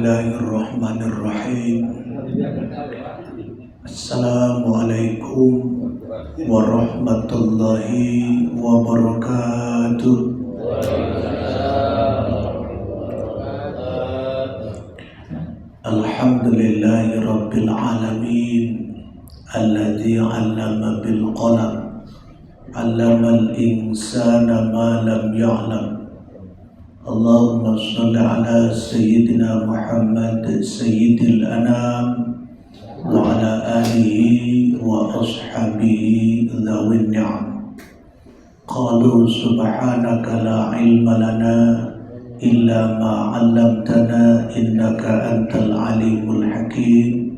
Bismillahirrahmanirrahim. Assalamualaikum warahmatullahi wabarakatuh. Alhamdulillahi rabbil alamin, alladzi 'allama bil qalam, 'allamal insana ma lam ya'lam. Allahumma shalli ala sayyidina Muhammad sayyidil anam wa ala alihi wa ashabihi dhawin ni'am. Qalu subhanaka la ilma lana illa ma 'allamtana innaka antal alimul hakim.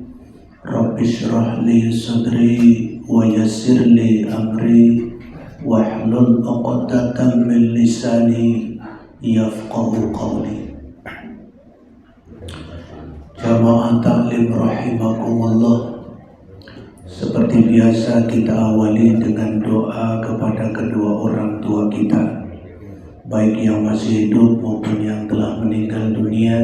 Rabbi shrah li sadri wa yassir li amri wahlul 'uqdatam min lisani yafqahu qawli. Jamaah taklim rahimakumullah, seperti biasa kita awali dengan doa kepada kedua orang tua kita, baik yang masih hidup maupun yang telah meninggal dunia,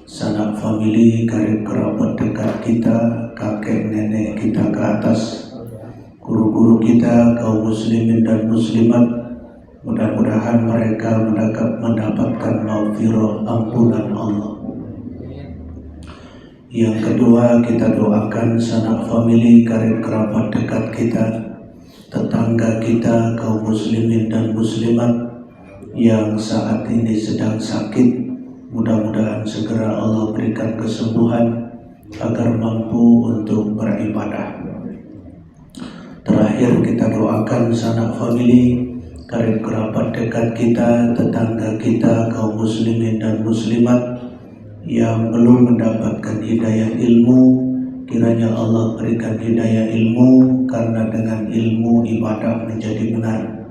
sanak famili, karib kerabat dekat kita, kakek nenek kita ke atas, guru-guru kita, kaum muslimin dan muslimat. Mudah-mudahan mereka mendapatkan maghfirah, ampunan Allah. Yang kedua, kita doakan sanak famili, karib kerabat dekat kita, tetangga kita, kaum muslimin dan muslimat yang saat ini sedang sakit. Mudah-mudahan segera Allah berikan kesembuhan agar mampu untuk beribadah. Terakhir, kita doakan sanak famili, karib kerabat dekat kita, tetangga kita, kaum muslimin dan muslimat yang belum mendapatkan hidayah ilmu. Kiranya Allah berikan hidayah ilmu, karena dengan ilmu ibadah menjadi benar.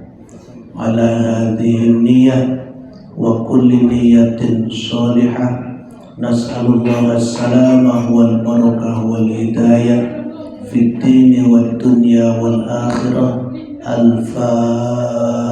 Ala hadhihi niyyah wa kulli niyyatin shalihah, nas'alullah as-salamah wal barakah wal hidayah fid dini wad dunya wal akhirah. Al-Fatihah.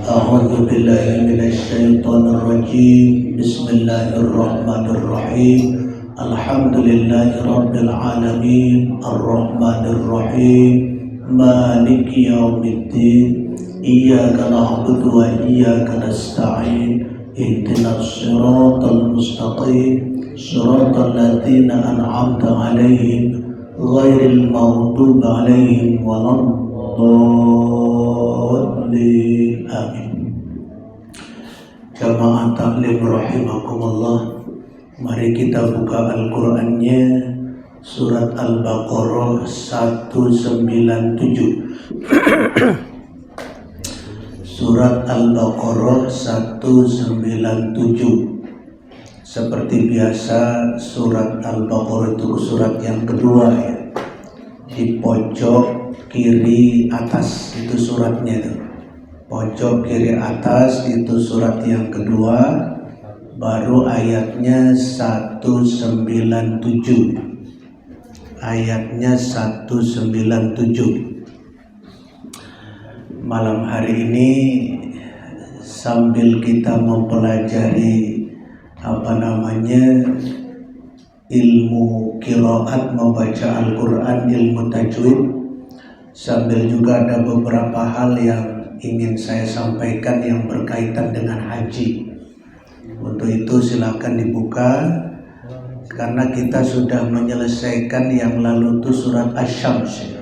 A'udzu billahi minasy syaithanir rajim. Bismillahirrahmanirrahim. Alhamdulillahi rabbil alamin, arrahmanir rahim, maliki yaumiddin. Iyyaka na'budu wa iyyaka nasta'in. Ihdinas siratal mustaqim, siratal ladzina an'amta 'alaihim ghairil maghdubi 'alaihim waladdallin. Amin. Jamaah taklim rahimakumullah, mari kita buka Al-Qur'annya, surat Al-Baqarah 197. Surat Al-Baqarah 197. Seperti biasa, surat Al-Baqarah itu surat yang kedua ya. Di pojok kiri atas itu suratnya itu. Pojok kiri atas itu surat yang kedua, baru ayatnya 197. Ayatnya 197. Malam hari ini sambil kita mempelajari ilmu qiraat, membaca Al-Quran, ilmu tajwid, sambil juga ada beberapa hal yang ingin saya sampaikan yang berkaitan dengan haji. Untuk itu silakan dibuka, karena kita sudah menyelesaikan yang lalu itu surat Asy-Syams.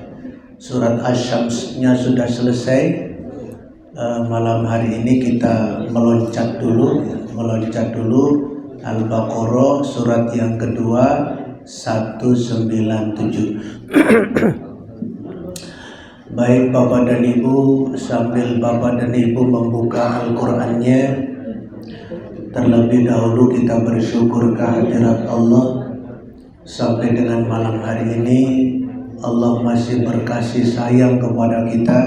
Surat Asy-Syamsnya sudah selesai. Malam hari ini kita meloncat dulu Al-Baqarah surat yang kedua 197. Baik Bapak dan Ibu, sambil Bapak dan Ibu membuka Al-Qur'annya, terlebih dahulu kita bersyukur kehadirat Allah. Sampai dengan malam hari ini Allah masih berkasih sayang kepada kita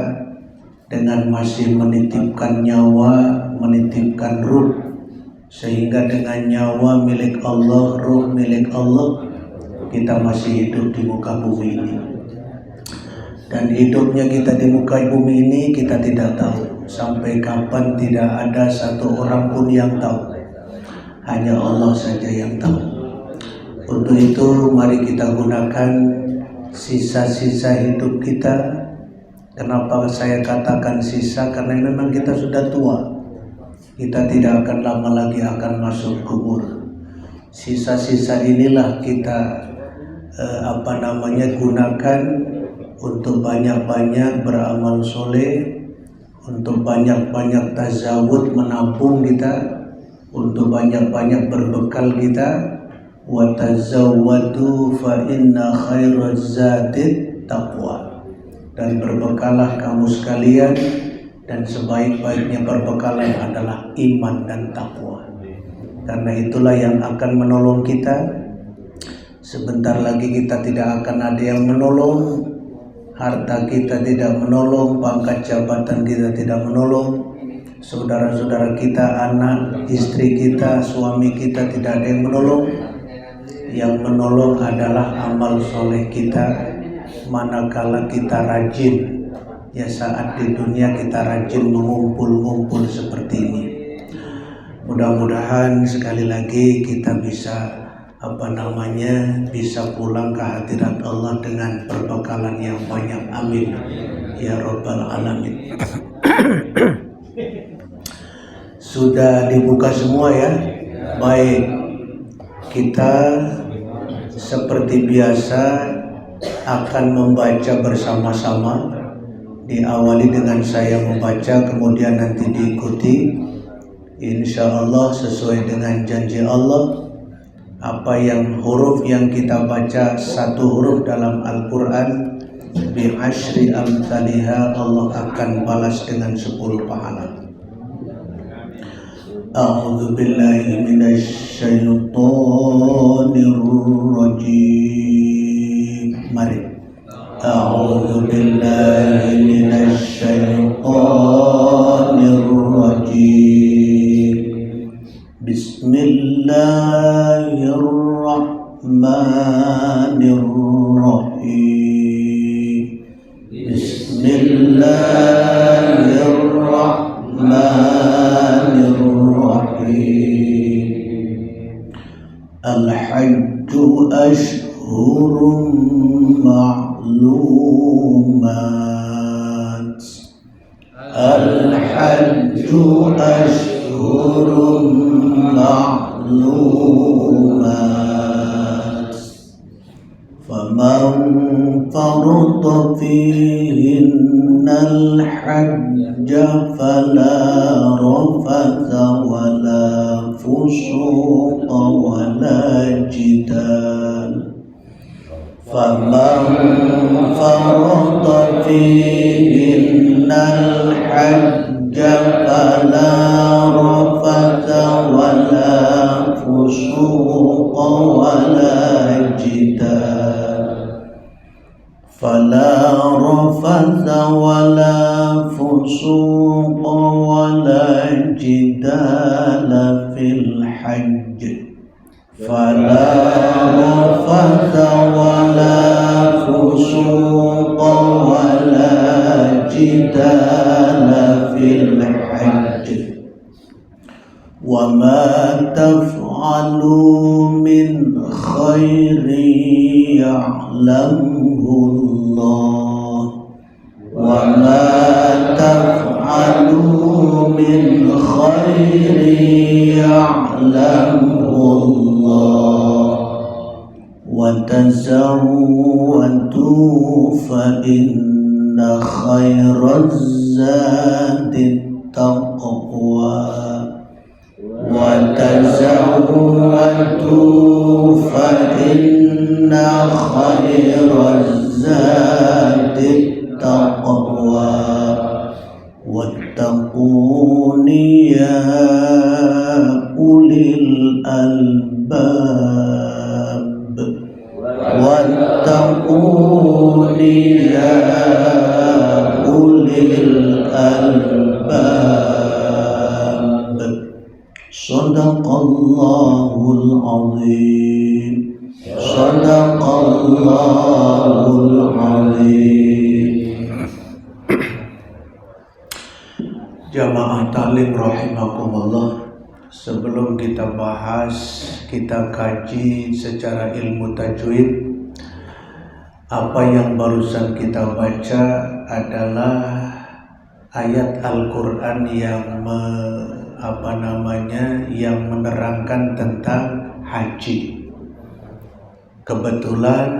dengan masih menitipkan nyawa, menitipkan ruh, sehingga dengan nyawa milik Allah, ruh milik Allah, kita masih hidup di muka bumi ini. Dan hidupnya kita di muka bumi ini kita tidak tahu sampai kapan, tidak ada satu orang pun yang tahu. hanya Allah saja yang tahu. Untuk itu mari kita gunakan sisa-sisa hidup kita. Kenapa saya katakan sisa? Karena memang kita sudah tua. Kita tidak akan lama lagi akan masuk kubur. Sisa-sisa inilah kita gunakan untuk banyak-banyak beramal soleh, untuk banyak-banyak tazawud menabung kita, untuk banyak-banyak berbekal kita. Wa tazawwadu fa inna khairaz zadi taqwa. Dan berbekalah kamu sekalian, dan sebaik-baiknya perbekalan adalah iman dan takwa. Karena itulah yang akan menolong kita. Sebentar lagi kita tidak akan ada yang menolong. Harta kita tidak menolong, pangkat jabatan kita tidak menolong, saudara-saudara kita, anak, istri kita, suami kita tidak ada yang menolong. Yang menolong adalah amal soleh kita, manakala kita rajin. Ya, saat di dunia kita rajin mengumpul-ngumpul seperti ini. Mudah-mudahan sekali lagi kita bisa bisa pulang ke hadirat Allah dengan perbekalan yang banyak. Amin ya rabbal alamin. Sudah dibuka semua ya? Baik, kita seperti biasa akan membaca bersama-sama. Diawali dengan saya membaca, kemudian nanti diikuti. Insya Allah sesuai dengan janji Allah, apa yang huruf yang kita baca, satu huruf dalam Al-Quran, bi asyri amthaliha, Allah akan balas dengan 10 pahala. A'udzu billahi minasy syaithanir rajim. Mari. A'udzu billahi minasy syaithanir rajim. Bismillahirrahmanirrahim. Bismillahirrahmanirrahim. Al-hajju ashhurun ma'lumat. Al-hajju ashhurun ma'lumat. Faman farada fihinna al-hajja fala rafatha wala fusuqa wala jidal. Faman farada fihinna al-hajja fala rafatha wala fusuqa wala jidal. Fala rafatha wala fusuqa wala jidala fil hajj. Fala rafatha wala fusuqa wala jidala fil hajj. Wa ma taf'alu min khairin ya'lamhu Allah. Wa ma taf'alu min khairin ya'lamhu Allah. Wa tazawwadu fa inna khairaz zadi taqwa. Wa tazawwadu fa inna khairaz zadi taqwa. Wattaquni ya ulil albab. Wattaquni ya ulil albab. Sadaqallahul azim. Sadaqallahul azim. Jamaah taklim rahimakumullah. Sebelum sebelum kita bahas, kita kaji secara ilmu tajwid, apa yang barusan kita baca adalah ayat Al-Quran yang yang menerangkan tentang haji. Kebetulan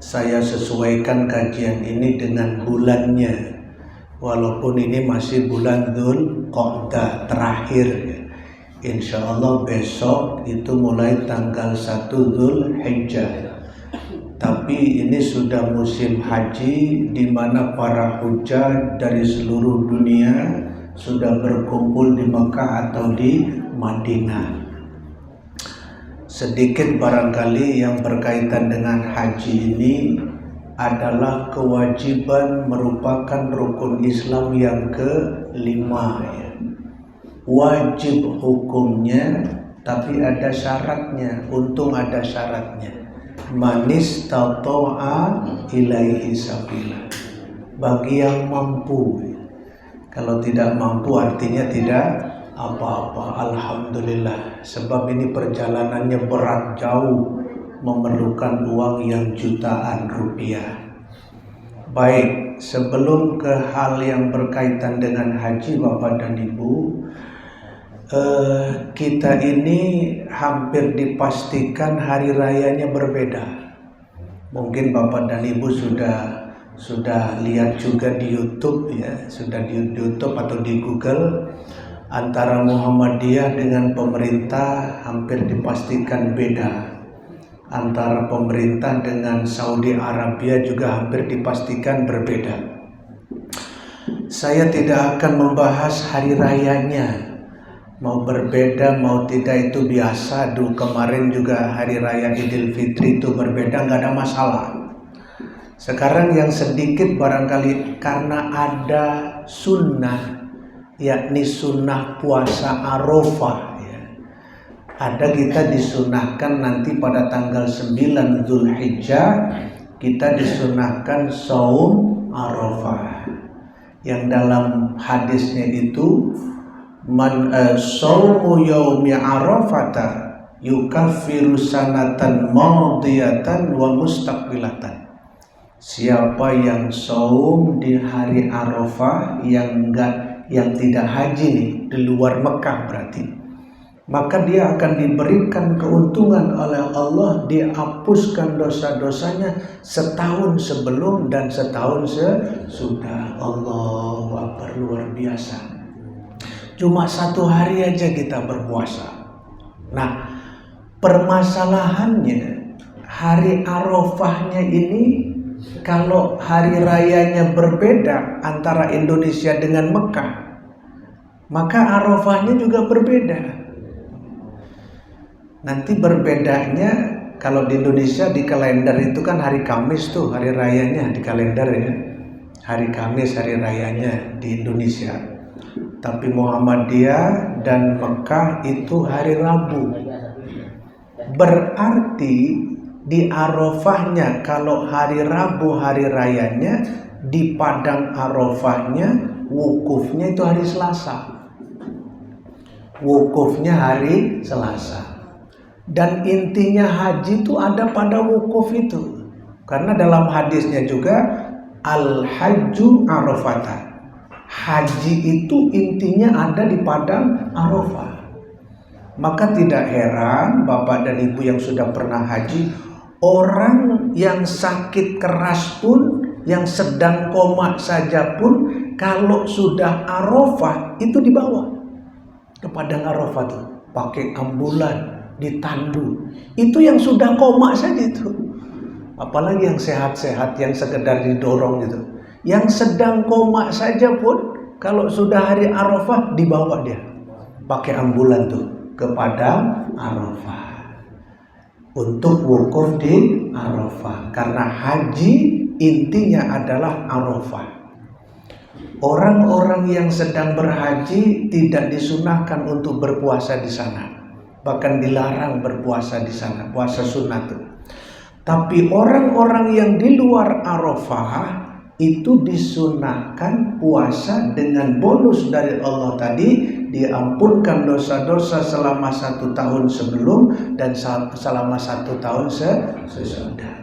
saya sesuaikan kajian ini dengan bulannya, walaupun ini masih bulan Dzulqa'dah terakhir. Insya Allah besok itu mulai tanggal 1 Dzulhijjah. Tapi ini sudah musim haji, di mana para hujjah dari seluruh dunia sudah berkumpul di Mekah atau di Madinah. Sedikit barangkali yang berkaitan dengan haji ini adalah kewajiban, merupakan rukun Islam yang kelima, ya. Wajib hukumnya, tapi ada syaratnya. Untung ada syaratnya. Manis tato'a ilaihi sabila. Bagi yang mampu. Kalau tidak mampu artinya tidak apa-apa. Alhamdulillah. Sebab ini perjalanannya berat, jauh, memerlukan uang yang jutaan rupiah. Baik, sebelum ke hal yang berkaitan dengan haji, Bapak dan Ibu, kita ini hampir dipastikan hari rayanya berbeda. Mungkin Bapak dan Ibu sudah lihat juga di YouTube, ya, sudah di YouTube atau di Google. Antara Muhammadiyah dengan pemerintah hampir dipastikan beda. Antara pemerintah dengan Saudi Arabia juga hampir dipastikan berbeda. Saya tidak akan membahas hari rayanya. Mau berbeda mau tidak itu biasa. Dulu kemarin juga hari raya Idul Fitri itu berbeda, nggak ada masalah. Sekarang yang sedikit barangkali karena ada sunnah, yakni sunnah puasa Arafah, ya. Ada kita disunahkan nanti pada tanggal 9 Dzulhijjah, kita disunahkan saum Arafah. Yang dalam hadisnya itu saumu yaumi arafata yukaffiru sanatan madiyatan wa mustaqbilatan. Siapa yang saum di hari Arafah yang tidak haji nih, di luar Mekah berarti, maka dia akan diberikan keuntungan oleh Allah, dihapuskan dosa-dosanya setahun sebelum dan setahun sesudah. Allahu Akbar, luar biasa. Cuma 1 hari aja kita berpuasa. Nah, permasalahannya hari Arafahnya ini, kalau hari rayanya berbeda antara Indonesia dengan Mekah, maka Arafahnya juga berbeda. Nanti berbedanya, kalau di Indonesia di kalender itu kan hari Kamis tuh hari rayanya di kalender, ya. Hari Kamis hari rayanya di Indonesia. Tapi Muhammadiyah dan Mekah itu hari Rabu. Berarti di Arafahnya, kalau hari Rabu hari rayanya, di padang Arafahnya wukufnya itu hari Selasa. Wukufnya hari Selasa. Dan intinya haji itu ada pada wukuf itu. Karena dalam hadisnya juga al-hajju arafata. Haji itu intinya ada di padang Arafah. Maka tidak heran Bapak dan Ibu yang sudah pernah haji, orang yang sakit keras pun, yang sedang koma saja pun, kalau sudah Arafah itu dibawa ke padang Arafah tuh, pakai ambulan, ditandu. Itu yang sudah koma saja itu. Apalagi yang sehat-sehat, yang sekedar didorong gitu. Yang sedang koma saja pun kalau sudah hari Arafah dibawa dia pakai ambulan tuh ke padang Arafah untuk wukuf di Arafah. Karena haji intinya adalah Arafah. Orang-orang yang sedang berhaji tidak disunahkan untuk berpuasa di sana, bahkan dilarang berpuasa di sana, puasa sunat tuh. Tapi orang-orang yang di luar Arafah itu disunahkan puasa dengan bonus dari Allah tadi, diampunkan dosa-dosa selama 1 tahun sebelum dan selama 1 tahun sesudah.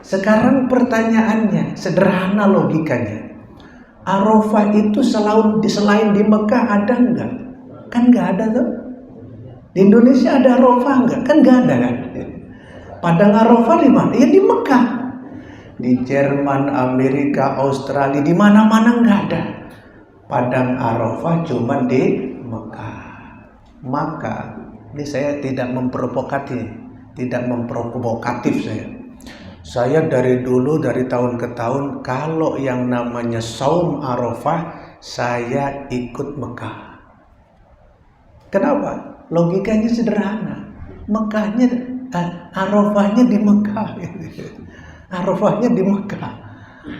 Sekarang pertanyaannya sederhana logikanya. Arafah itu selain di Mekah ada enggak? Kan enggak ada tuh. Di Indonesia ada Arafah enggak? Kan enggak ada kan? Padang Arafah di mana? Ya di Mekah. Di Jerman, Amerika, Australia, di mana-mana enggak ada. Padang Arafah cuma di Mekah. Maka ini saya tidak memprovokatif saya. Saya dari dulu, dari tahun ke tahun, kalau yang namanya saum Arafah, saya ikut Mekah. Kenapa? Logikanya sederhana. Arafahnya di Mekah. Arafahnya di Mekah.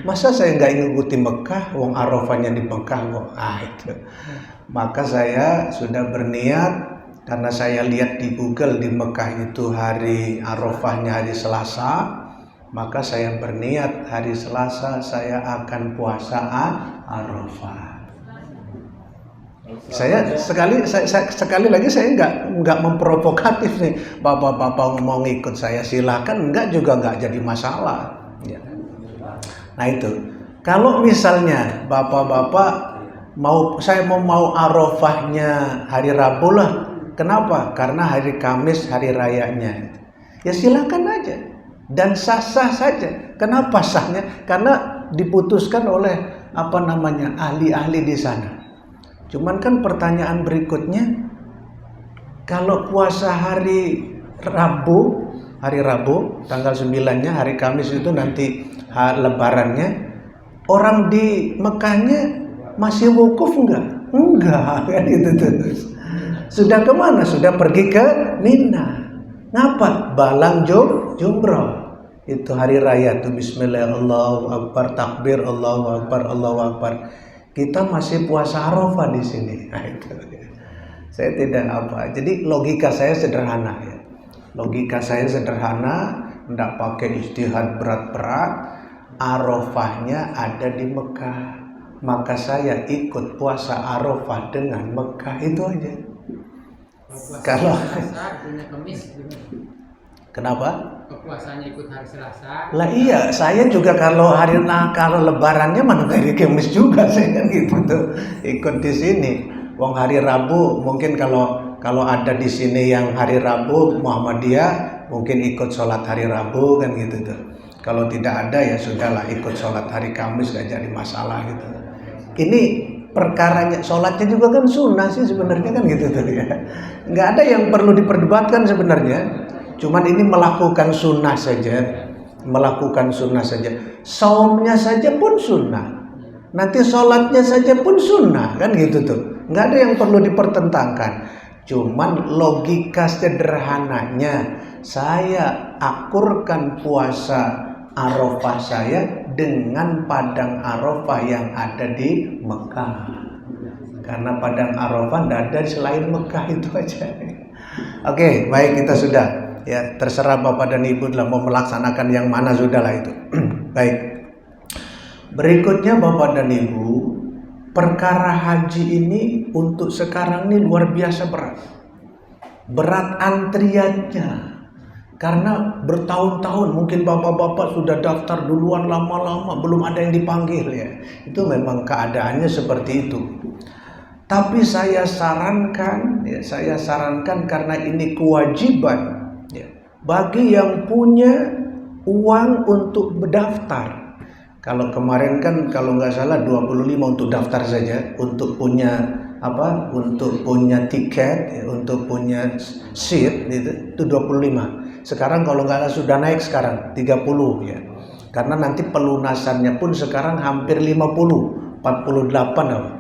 Masa saya nggak ikuti Mekah, wong Arafahnya di Mekah kok. Itu. Maka saya sudah berniat, karena saya lihat di Google di Mekah itu hari Arafahnya hari Selasa. Maka saya berniat hari Selasa saya akan puasa Arafah. Saya sekali lagi saya nggak memprovokatif nih. Bapak-bapak mau ngikut saya silakan, nggak jadi masalah. Ya. Nah itu, kalau misalnya bapak-bapak saya mau Arafahnya hari Rabu lah. Kenapa? Karena hari Kamis hari rayanya. Ya silakan aja. Dan sah-sah saja. Kenapa sahnya? Karena diputuskan oleh ahli-ahli di sana. Cuman kan pertanyaan berikutnya, kalau puasa hari Rabu tanggal 9-nya, hari Kamis itu nanti lebarannya, orang di Mekahnya masih wukuf enggak? Enggak, kan itu terus. Sudah kemana? Sudah pergi ke Mina. Ngapa? Balang jumroh. Itu hari raya tuh, bismillah, Allahu Akbar, takbir, Allahu Akbar, Allahu Akbar. Kita masih puasa Arafah di sini. Nah, itu. Saya tidak Jadi logika saya sederhana ya. Logika saya sederhana, enggak pakai ijtihad berat-berat. Arafahnya ada di Mekah. Maka saya ikut puasa Arafah dengan Mekah, itu aja. Kalau kenapa? Puasanya ikut hari Selasa. Lah iya, saya juga kalau lebarannya mana hari Kamis juga saya kan gitu tuh ikut di sini. Wong hari Rabu mungkin kalau ada di sini yang hari Rabu Muhammadiyah mungkin ikut sholat hari Rabu kan gitu tuh. Kalau tidak ada ya sudahlah ikut sholat hari Kamis, gak jadi masalah gitu. Ini perkaranya, sholatnya juga kan sunnah sih sebenarnya kan gitu tuh ya. Nggak ada yang perlu diperdebatkan sebenarnya. Cuman ini melakukan sunnah saja. Saumnya saja pun sunnah. Nanti sholatnya saja pun sunnah kan gitu tuh. Nggak ada yang perlu dipertentangkan. Cuman logika sederhananya, saya akurkan puasa Arafah saya dengan padang Arafah yang ada di Mekah. Karena padang Arafah tidak ada selain Mekah, itu aja. Oke, baik, kita sudah. Ya, terserah Bapak dan Ibu lah mau melaksanakan yang mana, sudahlah itu. Baik. Berikutnya Bapak dan Ibu, perkara haji ini untuk sekarang ini luar biasa berat. Berat antriannya. Karena bertahun-tahun mungkin bapak-bapak sudah daftar duluan lama-lama belum ada yang dipanggil ya. Itu memang keadaannya seperti itu. Tapi saya sarankan karena ini kewajiban ya, bagi yang punya uang untuk berdaftar. Kalau kemarin kan kalau nggak salah 25 untuk daftar saja, untuk punya untuk punya tiket, ya, untuk punya seat itu 25. Sekarang kalau nggak salah sudah naik sekarang 30 ya. Karena nanti pelunasannya pun sekarang hampir 50, 48 apa.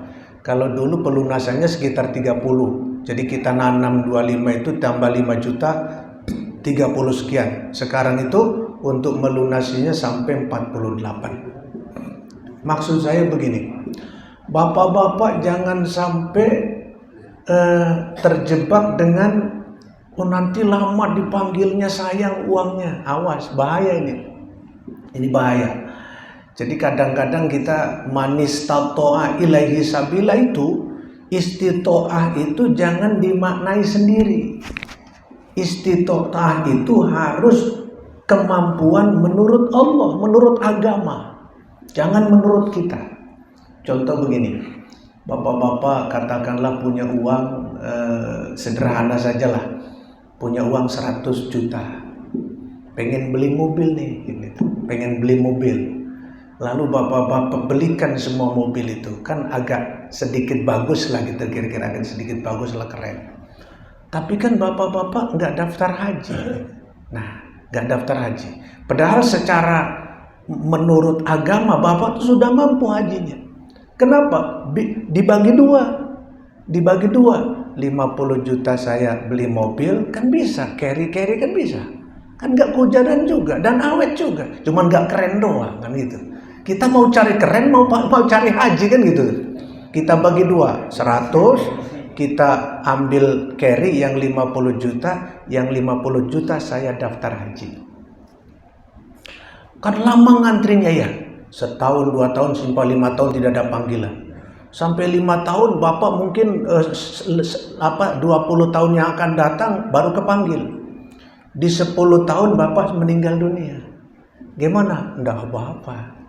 Kalau dulu pelunasannya sekitar 30. Jadi kita nanam 25 itu tambah 5 juta 30 sekian. Sekarang itu untuk melunasinya sampai 48. Maksud saya begini. Bapak-bapak jangan sampai terjebak dengan nanti lama dipanggilnya, sayang uangnya. Awas, bahaya ini. Ini bahaya. Jadi kadang-kadang kita manis tatoa ilaihi sabila itu Istitoah itu jangan dimaknai sendiri. Istitoah itu harus kemampuan menurut Allah, menurut agama. Jangan menurut kita. Contoh begini, bapak-bapak katakanlah punya uang sederhana sajalah, punya uang 100 juta, pengen beli mobil nih, gitu. Pengen beli mobil. Lalu bapak-bapak belikan semua mobil itu, kan agak sedikit bagus lah gitu, kira-kira agak sedikit bagus lah, keren. Tapi kan bapak-bapak nggak daftar haji. Nah, nggak daftar haji. Padahal secara menurut agama bapak tuh sudah mampu hajinya. Kenapa? Dibagi dua. 50 juta saya beli mobil, kan bisa. Carry kan bisa. Kan nggak kehujanan juga dan awet juga. Cuman nggak keren doang kan gitu. Kita mau cari keren, mau cari haji kan gitu. Kita bagi dua, 100, kita ambil carry yang 50 juta, yang 50 juta saya daftar haji. Kan lama ngantrinya ya, setahun, 2 tahun, sampai 5 tahun tidak ada panggilan. Sampai 5 tahun bapak mungkin 20 tahun yang akan datang baru kepanggil. Di 10 tahun bapak meninggal dunia. Gimana? Enggak apa-apa.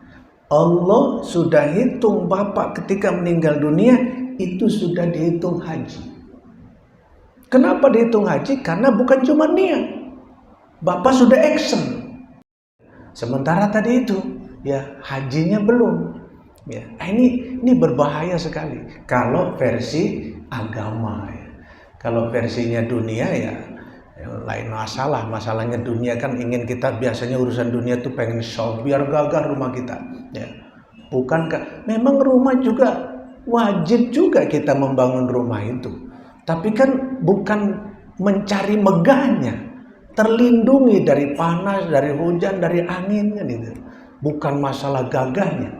Allah sudah hitung bapak ketika meninggal dunia, itu sudah dihitung haji. Kenapa dihitung haji? Karena bukan cuma niat. Bapak sudah action. Sementara tadi itu, ya hajinya belum. Ya, ini berbahaya sekali. Kalau versi agama, ya. Kalau versinya dunia ya lain masalah. Masalahnya dunia kan ingin kita, biasanya urusan dunia tuh pengen show biar gagah rumah kita, ya. Bukankah memang rumah juga wajib juga kita membangun rumah itu, tapi kan bukan mencari megahnya, terlindungi dari panas, dari hujan, dari angin kan itu. Bukan masalah gagahnya.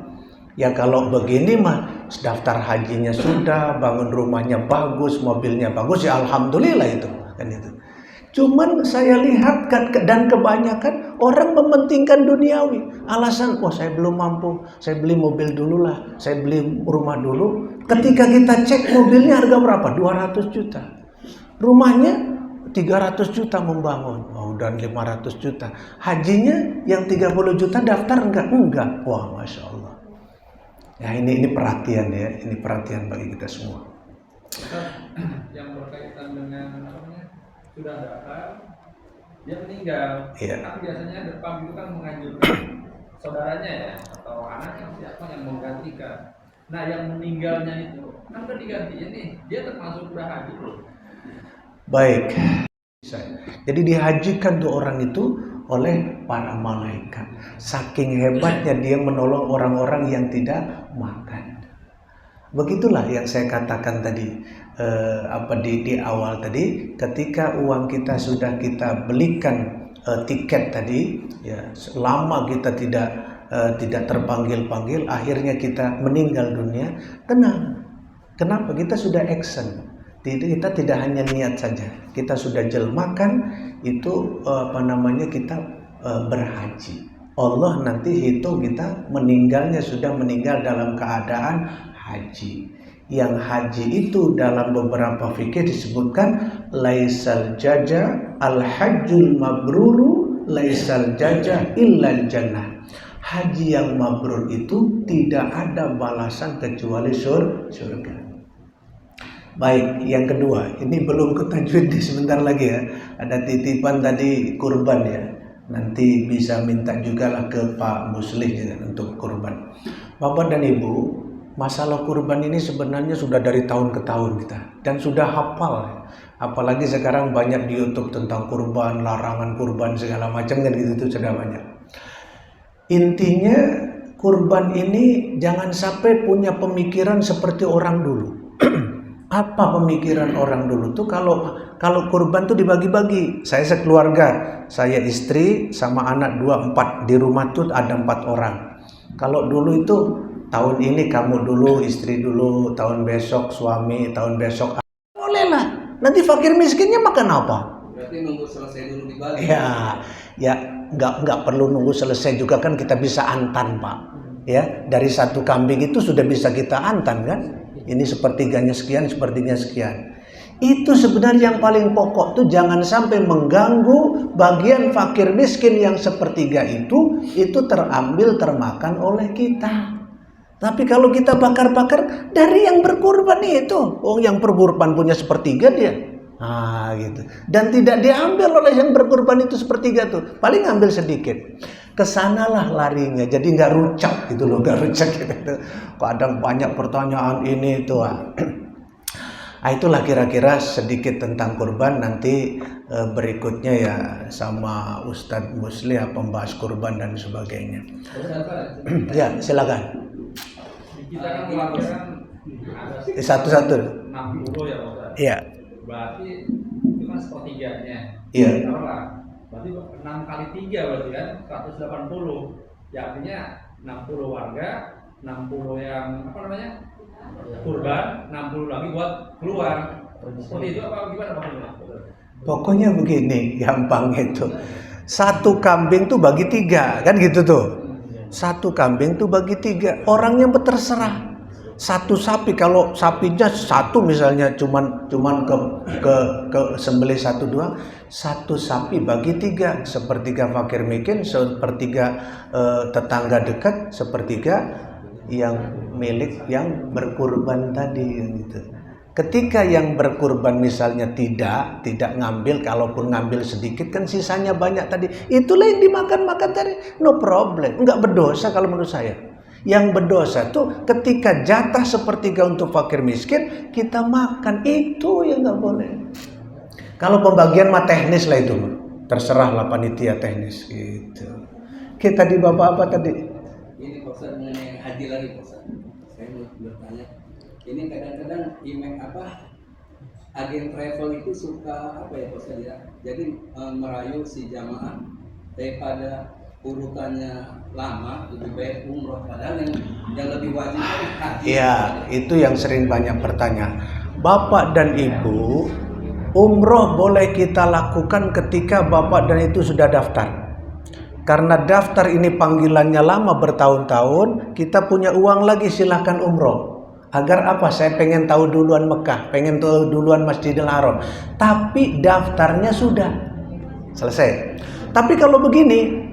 Ya kalau begini mah daftar hajinya sudah, bangun rumahnya bagus, mobilnya bagus, ya alhamdulillah itu kan itu. Cuman saya lihat dan kebanyakan orang mementingkan duniawi. Alasan, saya belum mampu, saya beli mobil dulu lah, saya beli rumah dulu. Ketika kita cek mobilnya harga berapa? 200 juta. Rumahnya 300 juta membangun, dan 500 juta. Hajinya yang 30 juta daftar enggak? Enggak. Wah, Masya Allah. Ya ini perhatian ya, ini perhatian bagi kita semua. Yang berkaitan dengan sudah daftar, dia meninggal. Iya. Kan biasanya depan itu kan menganjurkan saudaranya ya atau anaknya siapa yang menggantikan. Nah yang meninggalnya itu kan udah digantinya nih, dia termasuk udah haji belum? Baik. Jadi dihajikan tuh orang itu oleh para malaikat. Saking hebatnya dia menolong orang-orang yang tidak makan. Begitulah yang saya katakan tadi, di awal tadi, ketika uang kita sudah kita belikan tiket tadi, ya selama kita tidak terpanggil-panggil, akhirnya kita meninggal dunia, tenang. Kenapa? Kita sudah action. Kita tidak hanya niat saja, kita sudah jelmakan itu kita berhaji. Allah nanti hitung kita meninggalnya sudah meninggal dalam keadaan haji. Yang haji itu dalam beberapa fikih disebutkan laisal jaja al hajjul mabruru laisal jaja illal jannah. Haji yang mabrur itu tidak ada balasan kecuali surga. Baik, yang kedua, ini belum ke tajwid sebentar lagi ya. Ada titipan tadi kurban ya. Nanti bisa minta juga lah ke Pak Muslih ya, untuk kurban. Bapak dan Ibu, masalah kurban ini sebenarnya sudah dari tahun ke tahun kita dan sudah hafal. Apalagi sekarang banyak di YouTube tentang kurban, larangan kurban segala macam kan gitu tuh sudah banyak. Intinya kurban ini jangan sampai punya pemikiran seperti orang dulu. Apa pemikiran orang dulu tuh kalau kurban tuh dibagi-bagi. Saya sekeluarga, saya istri sama anak 2, 4. Di rumah tuh ada 4 orang. Kalau dulu itu tahun ini kamu dulu, istri dulu, tahun besok suami, tahun besok boleh lah. Nanti fakir miskinnya makan apa? Berarti nunggu selesai dulu dibagi. Ya nggak perlu nunggu selesai juga kan kita bisa antan Pak. Ya dari 1 kambing itu sudah bisa kita antan kan? ini sepertiganya sekian, sepertiganya sekian. Itu sebenarnya yang paling pokok tuh jangan sampai mengganggu bagian fakir miskin yang sepertiga itu terambil termakan oleh kita. Tapi kalau kita bakar-bakar dari yang berkurban itu, oh yang berkurban punya sepertiga dia, gitu. Dan tidak diambil oleh yang berkurban itu sepertiga tuh, paling ambil sedikit. Kesanalah larinya, jadi nggak rucak gitu loh, nggak rucak gitu. Kadang banyak pertanyaan ini itu. Itulah kira-kira sedikit tentang kurban. Nanti berikutnya ya sama Ustadz Musli pembahas kurban dan sebagainya. Ya silakan. Kita kan melakukan ada Satu-satu. 60 ya Ustaz. Iya. Berarti itu kan sepertiganya. Iya. Taruhlah. Berarti 6 kali 3 berarti kan 180. Ya artinya 60 warga, 60 yang apa namanya? Kurban, 60 lagi buat keluar. Seperti itu apa gimana maksudnya? Pokoknya begini, gampang itu. Satu kambing tuh bagi 3, kan gitu tuh. Satu kambing tuh bagi 3. Orangnya terserah. Satu sapi, kalau sapinya satu misalnya cuman ke sembelih 1 doang, satu sapi bagi 3, sepertiga fakir miskin, sepertiga tetangga dekat, sepertiga yang milik yang berkurban tadi gitu. Ketika yang berkurban misalnya tidak ngambil, kalaupun ngambil sedikit kan sisanya banyak tadi, itulah yang dimakan tadi, no problem, nggak berdosa kalau menurut saya. Yang berdosa tuh ketika jatah sepertiga untuk fakir miskin kita makan, itu yang nggak boleh. Kalau pembagian mah teknis lah itu, terserahlah panitia teknis gitu. Kita di bapak apa tadi? Ini Ustaz mengenai haji lagi Ustaz. Saya mau bertanya. Ini kadang-kadang agen travel itu suka apa ya Ustaz ya? Jadi merayu si jamaah daripada urutannya lama lebih baik umroh, padahal yang lebih wajib kan haji. Iya, itu yang sering banyak bertanya. Bapak dan Ibu, umroh boleh kita lakukan ketika bapak dan itu sudah daftar. Karena daftar ini panggilannya lama bertahun-tahun, kita punya uang lagi silahkan umroh. Agar apa? Saya pengen tahu duluan Mekah, pengen tahu duluan Masjidil Haram. Tapi daftarnya sudah selesai. Tapi kalau begini,